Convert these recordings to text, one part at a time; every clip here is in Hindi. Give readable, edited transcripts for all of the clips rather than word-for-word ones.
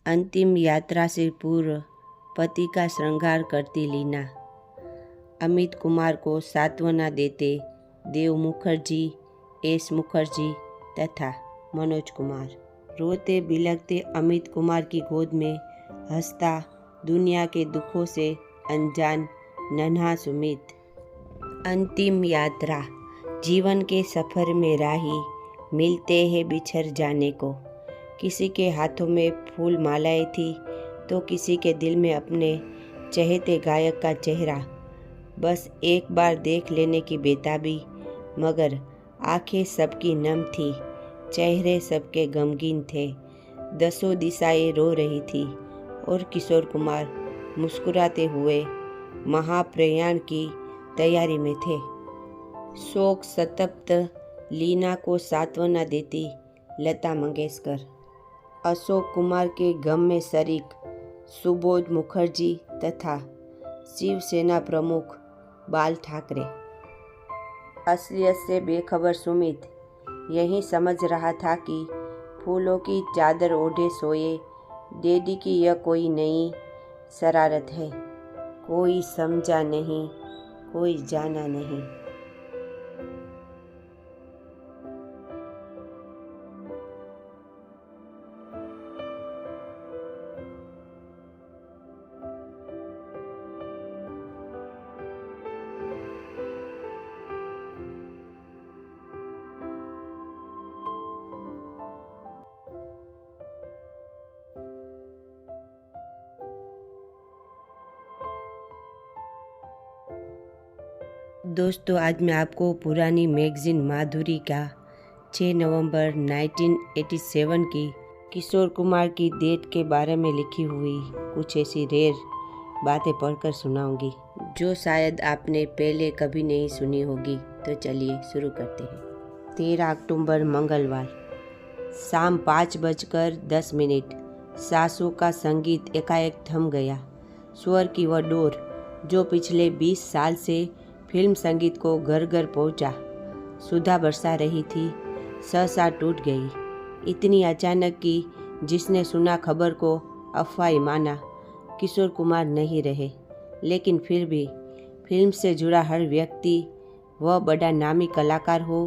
अंतिम यात्रा से पूर्व पति का श्रृंगार करती लीना। अमित कुमार को सांत्वना देते देव मुखर्जी, एस मुखर्जी तथा मनोज कुमार। रोते बिलखते अमित कुमार की गोद में हंसता दुनिया के दुखों से अनजान नन्हा सुमित। अंतिम यात्रा। जीवन के सफ़र में राही मिलते हैं बिछड़ जाने को। किसी के हाथों में फूल मालाएं थी तो किसी के दिल में अपने चहेते गायक का चेहरा। बस एक बार देख लेने की बेताबी, मगर आंखें सबकी नम थी, चेहरे सबके गमगीन थे। दसों दिशाएं रो रही थी और किशोर कुमार मुस्कुराते हुए महाप्रयाण की तैयारी में थे। शोक संतप्त लीना को सांत्वना देती लता मंगेशकर। अशोक कुमार के गम में शरीक सुबोध मुखर्जी तथा शिवसेना प्रमुख बाल ठाकरे। असलियत से बेखबर सुमित यही समझ रहा था कि फूलों की चादर ओढ़े सोए डैडी की यह कोई नई शरारत है। कोई समझा नहीं, कोई जाना नहीं। दोस्तों, आज मैं आपको पुरानी मैगजीन माधुरी का 6 नवंबर 1987 की किशोर कुमार की डेट के बारे में लिखी हुई कुछ ऐसी रेयर बातें पढ़कर सुनाऊंगी जो शायद आपने पहले कभी नहीं सुनी होगी। तो चलिए शुरू करते हैं। 13 अक्टूबर मंगलवार, शाम 5:10। सासू का संगीत एकाएक थम गया। स्वर की वह डोर जो पिछले 20 साल से फिल्म संगीत को घर घर पहुंचा, सुधा बरसा रही थी, सहसा टूट गई। इतनी अचानक कि जिसने सुना खबर को अफवाह माना। किशोर कुमार नहीं रहे, लेकिन फिर भी फिल्म से जुड़ा हर व्यक्ति, वह बड़ा नामी कलाकार हो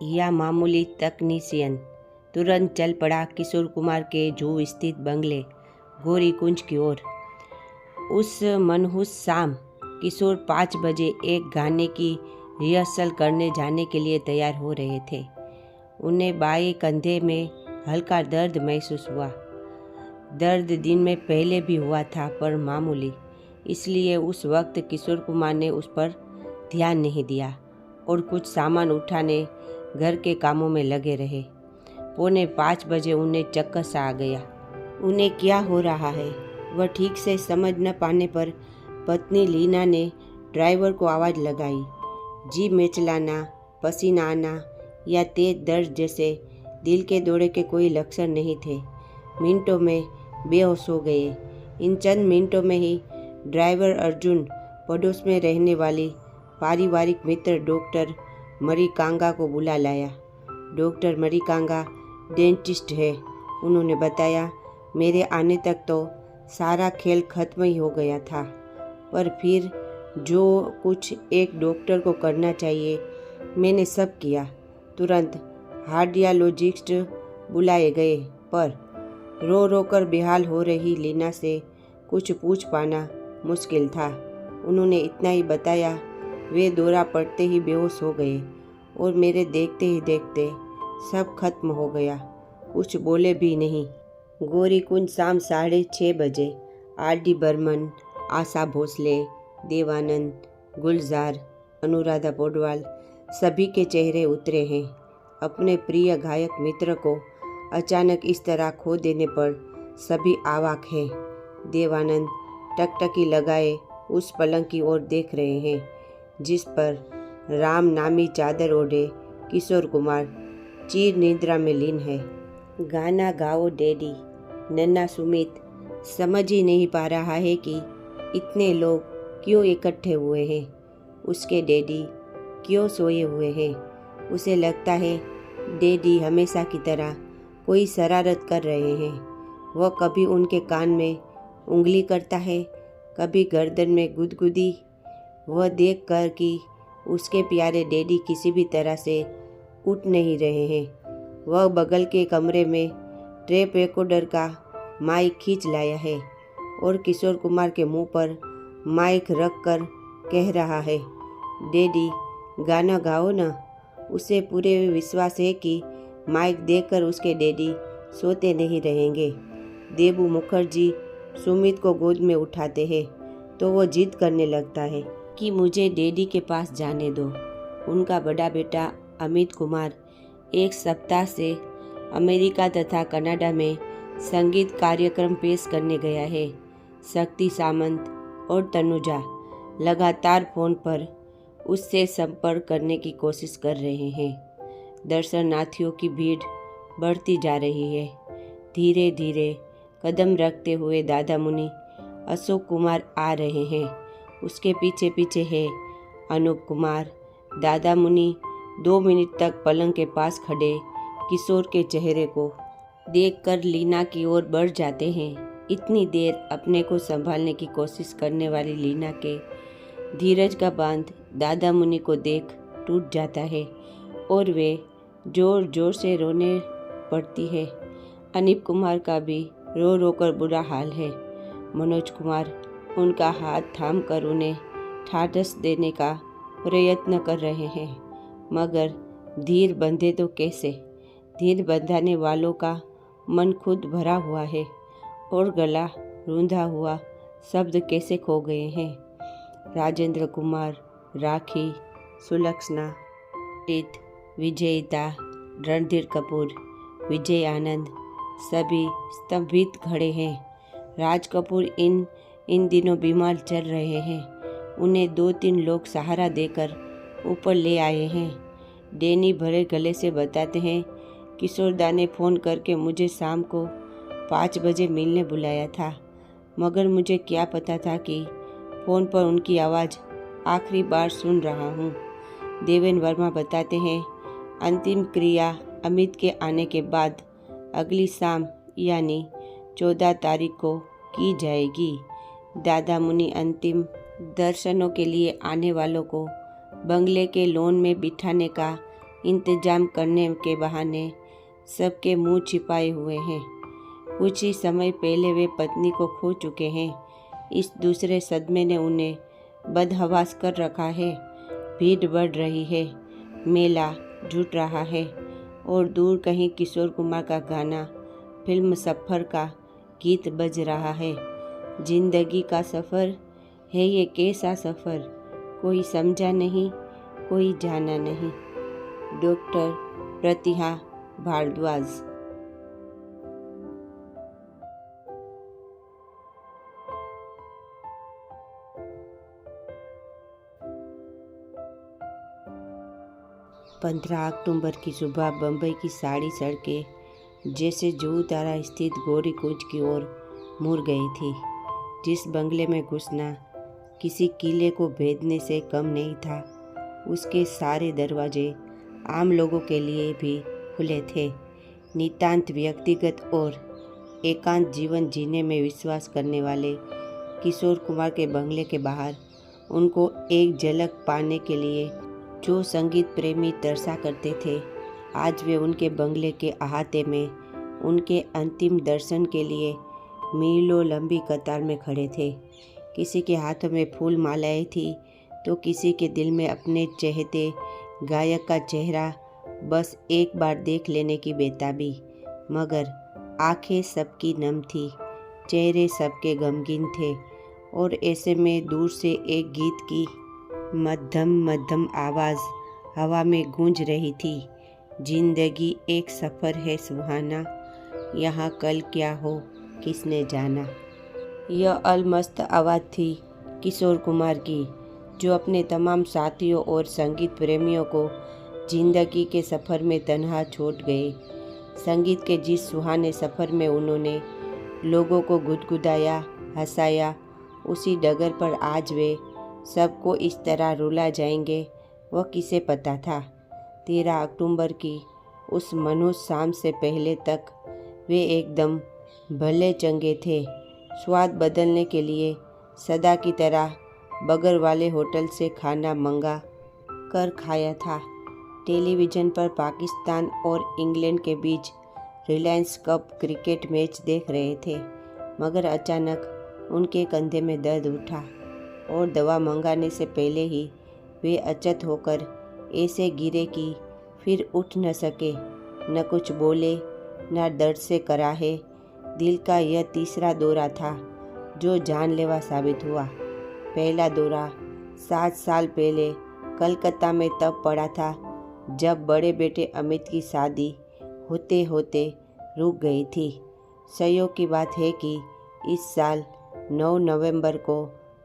या मामूली तकनीशियन, तुरंत चल पड़ा किशोर कुमार के जुहू स्थित बंगले गौरी कुंज की ओर। उस मनहूस शाम किशोर 5 बजे एक गाने की रिहर्सल करने जाने के लिए तैयार हो रहे थे। उन्हें बाएं कंधे में हल्का दर्द महसूस हुआ। दर्द दिन में पहले भी हुआ था, पर मामूली, इसलिए उस वक्त किशोर कुमार ने उस पर ध्यान नहीं दिया और कुछ सामान उठाने घर के कामों में लगे रहे। 4:45 बजे उन्हें चक्कर सा आ गया। उन्हें क्या हो रहा है वह ठीक से समझ न पाने पर पत्नी लीना ने ड्राइवर को आवाज़ लगाई। जीभ मिचलाना, पसीना आना या तेज दर्द जैसे दिल के दौरे के कोई लक्षण नहीं थे। मिनटों में बेहोश हो गए। इन चंद मिनटों में ही ड्राइवर अर्जुन पड़ोस में रहने वाली पारिवारिक मित्र डॉक्टर मरिकांगा को बुला लाया। डॉक्टर मरिकांगा डेंटिस्ट है। उन्होंने बताया, मेरे आने तक तो सारा खेल खत्म ही हो गया था, पर फिर जो कुछ एक डॉक्टर को करना चाहिए मैंने सब किया। तुरंत कार्डियोलॉजिस्ट बुलाए गए, पर रो रो कर बेहाल हो रही लीना से कुछ पूछ पाना मुश्किल था। उन्होंने इतना ही बताया, वे दौरा पड़ते ही बेहोश हो गए और मेरे देखते ही देखते सब खत्म हो गया। कुछ बोले भी नहीं। गौरी कुंज शाम 6:30 बजे। आर.डी. बर्मन, आशा भोसले, देवानंद, गुलजार, अनुराधा पौडवाल सभी के चेहरे उतरे हैं। अपने प्रिय गायक मित्र को अचानक इस तरह खो देने पर सभी अवाक हैं। देवानंद टकटकी लगाए उस पलंग की ओर देख रहे हैं जिस पर राम नामी चादर ओढ़े किशोर कुमार चीर निद्रा में लीन है। गाना गाओ डैडी। नन्हा सुमित समझ ही नहीं पा रहा है कि इतने लोग क्यों इकट्ठे हुए हैं। उसके डैडी क्यों सोए हुए हैं। उसे लगता है डैडी हमेशा की तरह कोई शरारत कर रहे हैं। वह कभी उनके कान में उंगली करता है, कभी गर्दन में गुदगुदी। वह देख कर कि उसके प्यारे डैडी किसी भी तरह से उठ नहीं रहे हैं। वह बगल के कमरे में टेप रिकॉर्डर का माइक खींच लाया है और किशोर कुमार के मुंह पर माइक रख कर कह रहा है, डैडी गाना गाओ ना। उसे पूरे विश्वास है कि माइक देकर उसके डैडी सोते नहीं रहेंगे। देबू मुखर्जी सुमित को गोद में उठाते हैं तो वो जिद करने लगता है कि मुझे डैडी के पास जाने दो। उनका बड़ा बेटा अमित कुमार एक सप्ताह से अमेरिका तथा कनाडा में संगीत कार्यक्रम पेश करने गया है। शक्ति सामंत और तनुजा लगातार फोन पर उससे संपर्क करने की कोशिश कर रहे हैं। दर्शनार्थियों की भीड़ बढ़ती जा रही है। धीरे धीरे कदम रखते हुए दादा मुनि अशोक कुमार आ रहे हैं। उसके पीछे पीछे है अनूप कुमार। दादा मुनि 2 मिनट तक पलंग के पास खड़े किशोर के चेहरे को देखकर लीना की ओर बढ़ जाते हैं। इतनी देर अपने को संभालने की कोशिश करने वाली लीना के धीरज का बांध दादा मुनि को देख टूट जाता है और वे जोर जोर से रोने पड़ती है। अनूप कुमार का भी रो रो कर बुरा हाल है। मनोज कुमार उनका हाथ थाम कर उन्हें ठाढ़स देने का प्रयत्न कर रहे हैं, मगर धीर बंधे तो कैसे। धीर बंधाने वालों का मन खुद भरा हुआ है और गला रूंधा हुआ शब्द कैसे खो गए हैं। राजेंद्र कुमार, राखी, सुलक्षणा, रीत, विजयिता, रणधीर कपूर, विजय आनंद सभी स्तंभित खड़े हैं। राज कपूर इन दिनों बीमार चल रहे हैं। उन्हें 2-3 लोग सहारा देकर ऊपर ले आए हैं। डैनी भरे गले से बताते हैं, किशोरदा ने फ़ोन करके मुझे शाम को 5 बजे मिलने बुलाया था, मगर मुझे क्या पता था कि फ़ोन पर उनकी आवाज़ आखिरी बार सुन रहा हूँ। देवेन वर्मा बताते हैं, अंतिम क्रिया अमित के आने के बाद अगली शाम यानी 14 तारीख को की जाएगी। दादा मुनि अंतिम दर्शनों के लिए आने वालों को बंगले के लॉन में बिठाने का इंतजाम करने के बहाने सबके मुंह छिपाए हुए हैं। कुछ ही समय पहले वे पत्नी को खो चुके हैं। इस दूसरे सदमे ने उन्हें बदहवास कर रखा है। भीड़ बढ़ रही है, मेला जुट रहा है और दूर कहीं किशोर कुमार का गाना फिल्म सफ़र का गीत बज रहा है। जिंदगी का सफ़र है ये कैसा सफ़र, कोई समझा नहीं, कोई जाना नहीं। डॉक्टर प्रतिभा भारद्वाज। पंद्रह अक्टूबर की सुबह बम्बई की सारी सड़कें जैसे जुहू तारा स्थित गौरी कुंज की ओर मुड़ गई थी। जिस बंगले में घुसना किसी किले को भेदने से कम नहीं था, उसके सारे दरवाजे आम लोगों के लिए भी खुले थे। नितांत व्यक्तिगत और एकांत जीवन जीने में विश्वास करने वाले किशोर कुमार के बंगले के बाहर उनको एक झलक पाने के लिए जो संगीत प्रेमी तरसा करते थे, आज वे उनके बंगले के अहाते में उनके अंतिम दर्शन के लिए मीलों लंबी कतार में खड़े थे। किसी के हाथों में फूल मालाएं थी तो किसी के दिल में अपने चहेते गायक का चेहरा बस एक बार देख लेने की बेताबी। मगर आंखें सबकी नम थी, चेहरे सबके गमगीन थे और ऐसे में दूर से एक गीत की मध्यम मध्यम आवाज़ हवा में गूंज रही थी। जिंदगी एक सफ़र है सुहाना, यहाँ कल क्या हो किसने जाना। यह अलमस्त आवाज़ थी किशोर कुमार की, जो अपने तमाम साथियों और संगीत प्रेमियों को जिंदगी के सफ़र में तन्हा छोड़ गए। संगीत के जिस सुहाने सफ़र में उन्होंने लोगों को गुदगुदाया, हंसाया, उसी डगर पर आज वे सबको इस तरह रुला जाएंगे, वह किसे पता था। 13 अक्टूबर की उस मनहूस शाम से पहले तक वे एकदम भले चंगे थे। स्वाद बदलने के लिए सदा की तरह बगर वाले होटल से खाना मंगा कर खाया था। टेलीविज़न पर पाकिस्तान और इंग्लैंड के बीच रिलायंस कप क्रिकेट मैच देख रहे थे, मगर अचानक उनके कंधे में दर्द उठा और दवा मंगाने से पहले ही वे अचेत होकर ऐसे गिरे कि फिर उठ न सके। न कुछ बोले, न दर्द से कराहे। दिल का यह तीसरा दौरा था जो जानलेवा साबित हुआ। पहला दौरा 7 साल पहले कलकत्ता में तब पड़ा था जब बड़े बेटे अमित की शादी होते होते रुक गई थी। संयोग की बात है कि इस साल 9 नवंबर को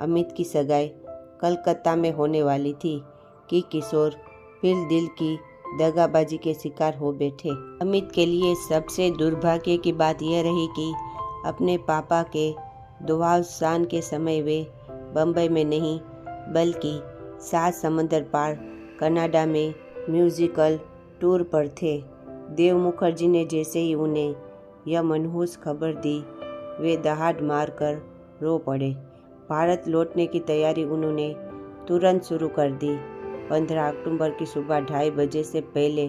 अमित की सगाई कलकत्ता में होने वाली थी कि किशोर फिर दिल की दगाबाजी के शिकार हो बैठे। अमित के लिए सबसे दुर्भाग्य की बात यह रही कि अपने पापा के दुआवसान के समय वे बम्बई में नहीं बल्कि 7 समंदर पार कनाडा में म्यूजिकल टूर पर थे। देव मुखर्जी ने जैसे ही उन्हें यह मनहूस खबर दी, वे दहाड़ मारकर रो पड़े। भारत लौटने की तैयारी उन्होंने तुरंत शुरू कर दी। 15 अक्टूबर की सुबह 2:30 बजे से पहले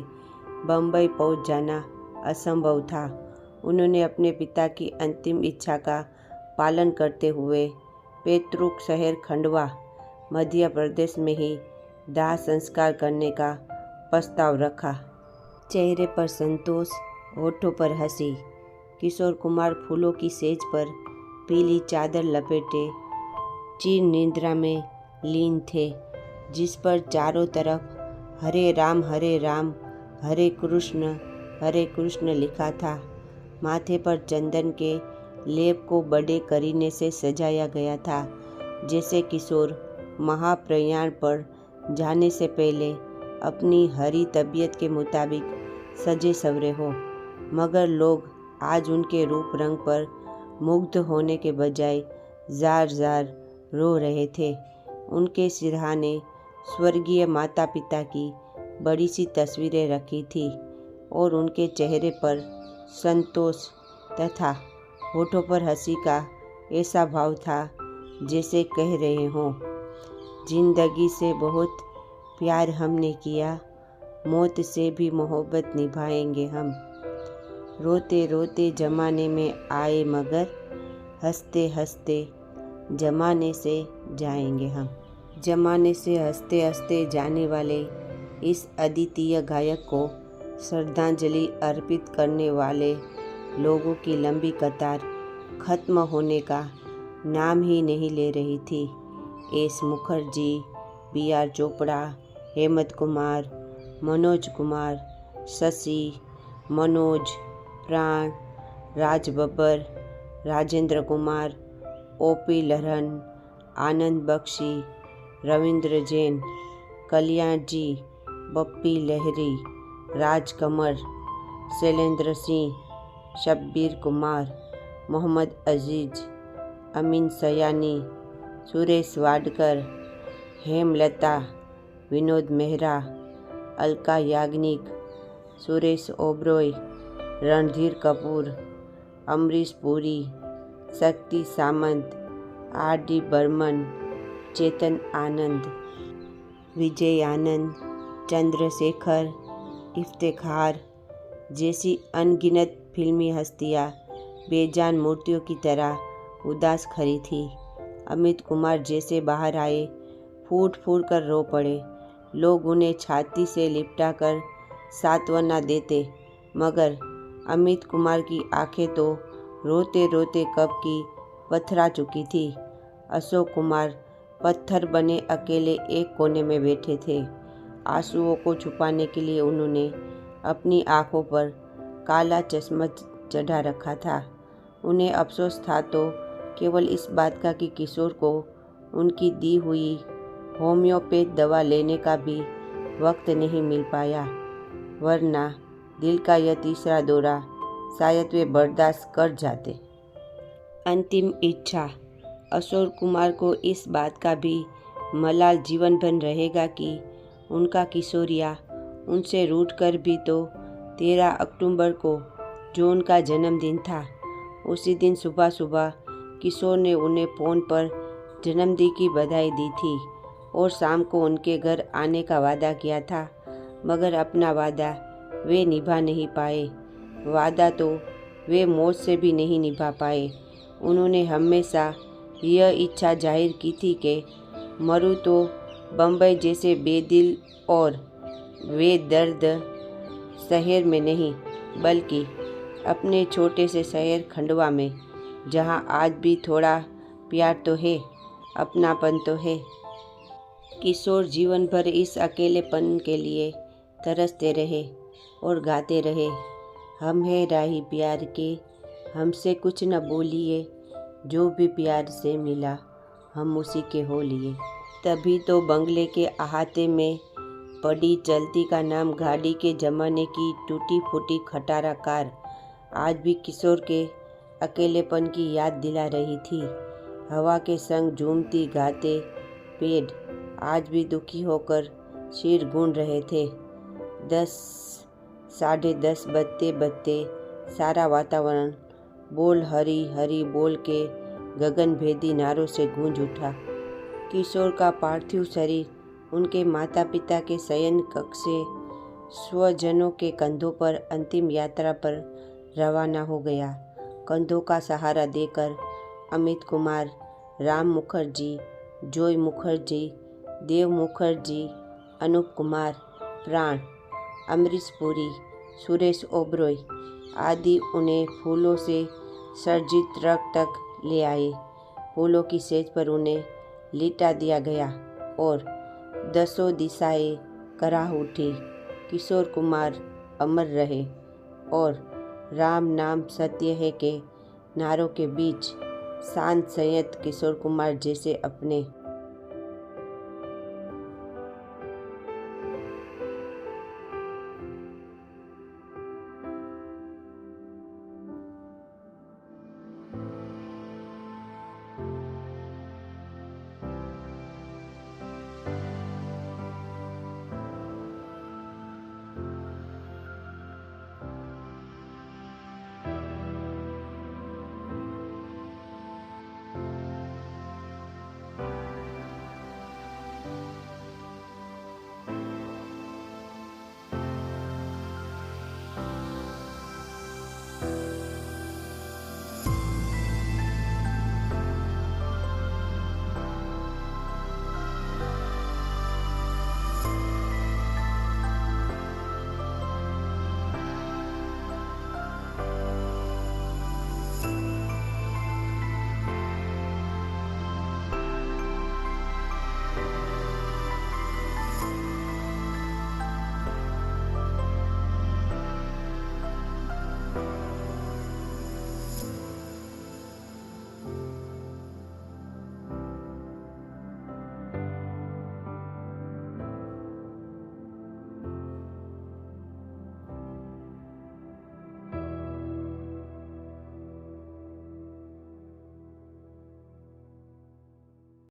बम्बई पहुंच जाना असंभव था। उन्होंने अपने पिता की अंतिम इच्छा का पालन करते हुए पैतृक शहर खंडवा, मध्य प्रदेश में ही दाह संस्कार करने का प्रस्ताव रखा। चेहरे पर संतोष, होठों पर हंसी। किशोर कुमार फूलों की सेज पर पीली चादर लपेटे चिर निद्रा में लीन थे, जिस पर चारों तरफ हरे राम हरे कृष्ण लिखा था। माथे पर चंदन के लेप को बड़े करीने से सजाया गया था, जैसे किशोर महाप्रयाण पर जाने से पहले अपनी हरी तबीयत के मुताबिक सजे सवरे हो। मगर लोग आज उनके रूप रंग पर मुग्ध होने के बजाय जार जार रो रहे थे। उनके सिरहाने स्वर्गीय माता पिता की बड़ी सी तस्वीरें रखी थी और उनके चेहरे पर संतोष तथा होठों पर हंसी का ऐसा भाव था जैसे कह रहे हों, जिंदगी से बहुत प्यार हमने किया, मौत से भी मोहब्बत निभाएंगे हम। रोते रोते जमाने में आए मगर हंसते हंसते जमाने से जाएंगे हम। जमाने से हंसते हंसते जाने वाले इस अद्वितीय गायक को श्रद्धांजलि अर्पित करने वाले लोगों की लंबी कतार खत्म होने का नाम ही नहीं ले रही थी। एस मुखर्जी, BR चोपड़ा, हेमंत कुमार, मनोज कुमार, शशि, मनोज, प्राण, राज बब्बर, राजेंद्र कुमार, OP लहरन, आनंद बख्शी, रविंद्र जैन, कल्याण जी, बप्पी लहरी, राज कमर, शैलेंद्र सिंह, शब्बीर कुमार, मोहम्मद अजीज, अमीन सयानी, सुरेश वाडकर, हेमलता, विनोद मेहरा, अलका याग्निक, सुरेश ओबरॉय, रणधीर कपूर, अमरीश पुरी, शक्ति सामंत, RD बर्मन, चेतन आनंद, विजय आनंद, चंद्रशेखर, इफ्तेखार जैसी अनगिनत फिल्मी हस्तियां बेजान मूर्तियों की तरह उदास खड़ी थी। अमित कुमार जैसे बाहर आए, फूट फूट कर रो पड़े। लोग उन्हें छाती से लिपटाकर सांत्वना देते, मगर अमित कुमार की आंखें तो रोते रोते कब की पथरा चुकी थी। अशोक कुमार पत्थर बने अकेले एक कोने में बैठे थे। आंसुओं को छुपाने के लिए उन्होंने अपनी आंखों पर काला चश्मा चढ़ा रखा था। उन्हें अफसोस था तो केवल इस बात का कि किशोर को उनकी दी हुई होम्योपैथ दवा लेने का भी वक्त नहीं मिल पाया, वरना दिल का यह तीसरा दौरा शायद वे बर्दाश्त कर जाते। अंतिम इच्छा। अशोक कुमार को इस बात का भी मलाल जीवन भर रहेगा कि उनका किशोरिया उनसे रूठ कर भी तो 13 अक्टूबर को जो उनका जन्मदिन था, उसी दिन सुबह सुबह किशोर ने उन्हें फ़ोन पर जन्मदिन की बधाई दी थी और शाम को उनके घर आने का वादा किया था, मगर अपना वादा वे निभा नहीं पाए। वादा तो वे मौत से भी नहीं निभा पाए। उन्होंने हमेशा यह इच्छा जाहिर की थी कि मरूं तो बम्बई जैसे बेदिल और बेदर्द शहर में नहीं, बल्कि अपने छोटे से शहर खंडवा में, जहाँ आज भी थोड़ा प्यार तो है, अपनापन तो है। किशोर जीवन भर इस अकेलेपन के लिए तरसते रहे और गाते रहे, हम है राही प्यार के, हमसे कुछ न बोलिए, जो भी प्यार से मिला हम उसी के हो लिए। तभी तो बंगले के अहाते में पड़ी चलती का नाम गाड़ी के ज़माने की टूटी फूटी खटारा कार आज भी किशोर के अकेलेपन की याद दिला रही थी। हवा के संग झूमती गाते पेड़ आज भी दुखी होकर सिर गूंज रहे थे। 10 साढ़े 10 बजते बजते सारा वातावरण बोल हरी हरी बोल के गगनभेदी नारों से गूंज उठा। किशोर का पार्थिव शरीर उनके माता पिता के शयन कक्ष से स्वजनों के कंधों पर अंतिम यात्रा पर रवाना हो गया। कंधों का सहारा देकर अमित कुमार, राम मुखर्जी, जॉय मुखर्जी, देव मुखर्जी, अनूप कुमार, प्राण, अमरीश पुरी, सुरेश ओबरॉय आदि उन्हें फूलों से सज्जित रथ तक ले आए। फूलों की सेज पर उन्हें लिटा दिया गया और 10 दिशाएं कराह उठी। किशोर कुमार अमर रहे और राम नाम सत्य है के नारों के बीच शांत संयत किशोर कुमार जैसे अपने